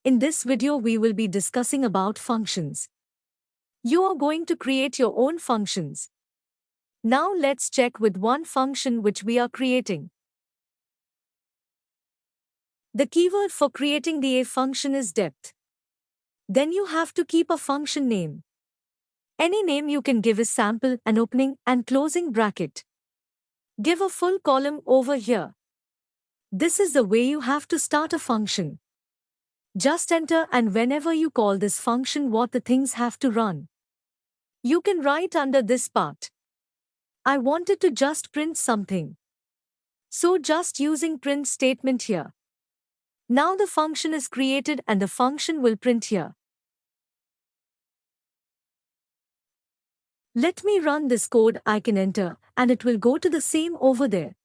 In this video we will be discussing about functions. You are going to create your own functions. Now let's check with one function which we are creating. The keyword for creating the a function is depth. Then you have to keep a function name. Any name you can give is sample, an opening and closing bracket. Give a full column over here. This is the way you have to start a function. Just enter, and whenever you call this function, what the things have to run. You can write under this part. I wanted to just print something. So just using print statement here. Now the function is created and the function will print here. Let me run this code. I can enter and it will go to the same over there.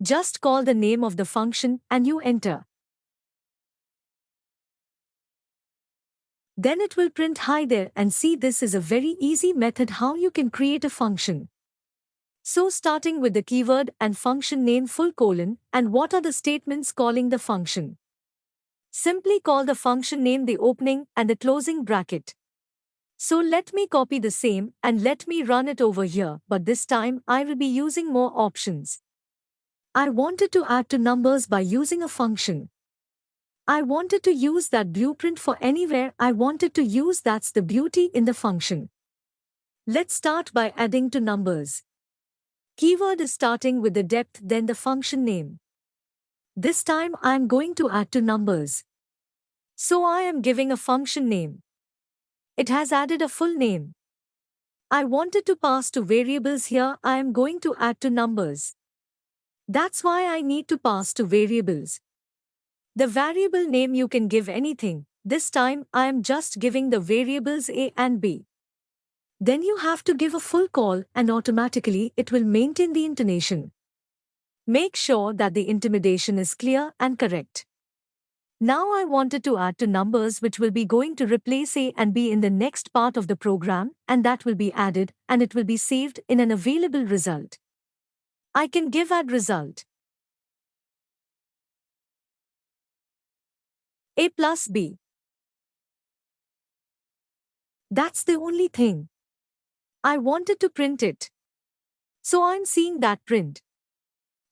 Just call the name of the function and you enter. Then it will print hi there, and see, this is a very easy method how you can create a function. So starting with the keyword and function name full colon, and what are the statements calling the function. Simply call the function name the opening and the closing bracket. So let me copy the same and let me run it over here, but this time I will be using more options. I wanted to add to numbers by using a function. I wanted to use that blueprint for anywhere I wanted to use. That's the beauty in the function. Let's start by adding to numbers. Keyword is starting with the depth, then the function name. This time I am going to add to numbers. So I am giving a function name. It has added a full name. I wanted to pass to variables here. I am going to add to numbers. That's why I need to pass to variables. The variable name you can give anything. This time I am just giving the variables a and b. Then you have to give a full call and automatically it will maintain the intonation. Make sure that the intimidation is clear and correct. Now I wanted to add to numbers which will be going to replace a and b in the next part of the program, and that will be added and it will be saved in an available result. I can give add result. A plus B. That's the only thing. I wanted to print it. So I'm seeing that print.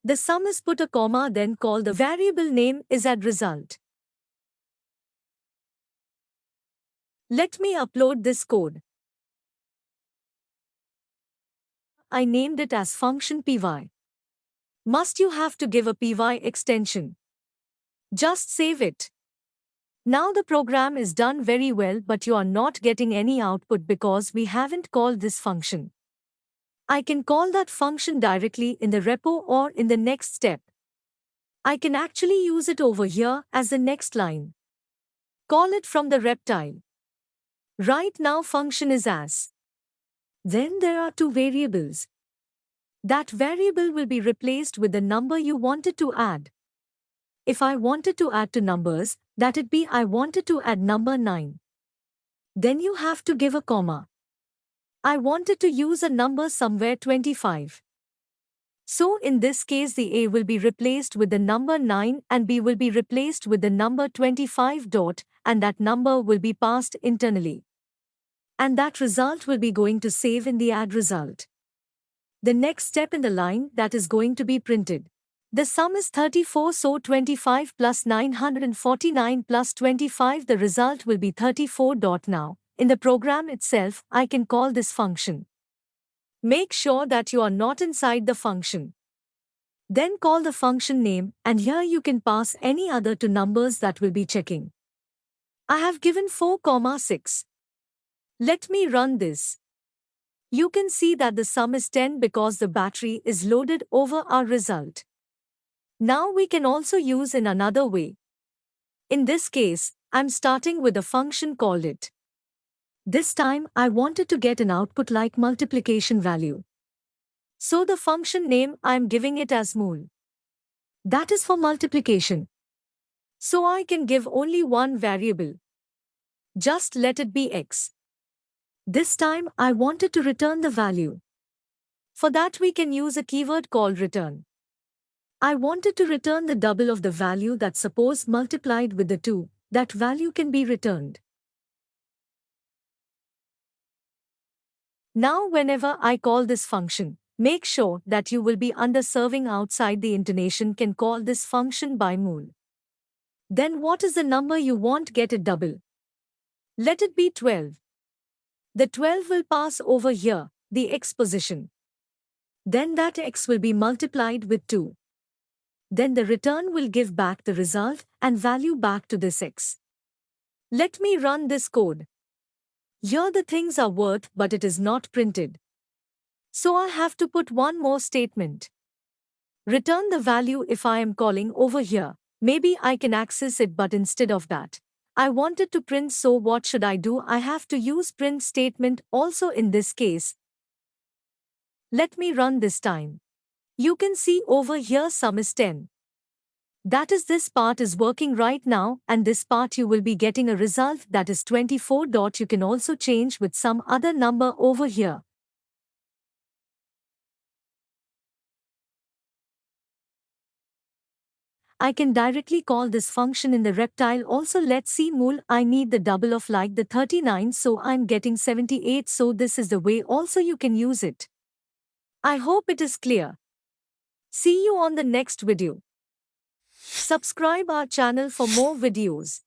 The sum is put a comma, then call the variable name is add result. Let me upload this code. I named it as function py. Must you have to give a py extension. Just save it. Now the program is done very well, but you are not getting any output because we haven't called this function. I can call that function directly in the repo or in the next step. I can actually use it over here as the next line. Call it from the reptile. Right now function is as. Then there are two variables. That variable will be replaced with the number you wanted to add. If I wanted to add to numbers, that it be I wanted to add number 9. Then you have to give a comma. I wanted to use a number somewhere 25. So in this case the A will be replaced with the number 9 and B will be replaced with the number 25 dot, and that number will be passed internally. And that result will be going to save in the add result. The next step in the line that is going to be printed. The sum is 34, so 25 plus 949 plus 25, the result will be 34. Now, in the program itself, I can call this function. Make sure that you are not inside the function. Then call the function name, and here you can pass any other to numbers that will be checking. I have given 4,6. Let me run this. You can see that the sum is 10 because the battery is loaded over our result. Now we can also use in another way. In this case, I'm starting with a function called it. This time I wanted to get an output like multiplication value. So the function name I'm giving it as mul. That is for multiplication. So I can give only one variable. Just let it be x. This time I wanted to return the value. For that we can use a keyword called return. I wanted to return the double of the value, that suppose multiplied with the 2, that value can be returned. Now whenever I call this function, make sure that you will be underserving outside the intonation can call this function by mul. Then what is the number you want get it double? Let it be 12. The 12 will pass over here, the x position. Then that x will be multiplied with 2. Then the return will give back the result and value back to this x. Let me run this code. Here the things are worth but it is not printed. So I have to put one more statement. Return the value if I am calling over here. Maybe I can access it but instead of that, I wanted to print, so what should I do? I have to use print statement also in this case. Let me run this time. You can see over here sum is 10. That is, this part is working right now, and this part you will be getting a result that is 24. You can also change with some other number over here. I can directly call this function in the reptile also. Let's see mul, I need the double of like the 39, so I'm getting 78, so this is the way also you can use it. I hope it is clear. See you on the next video. Subscribe our channel for more videos.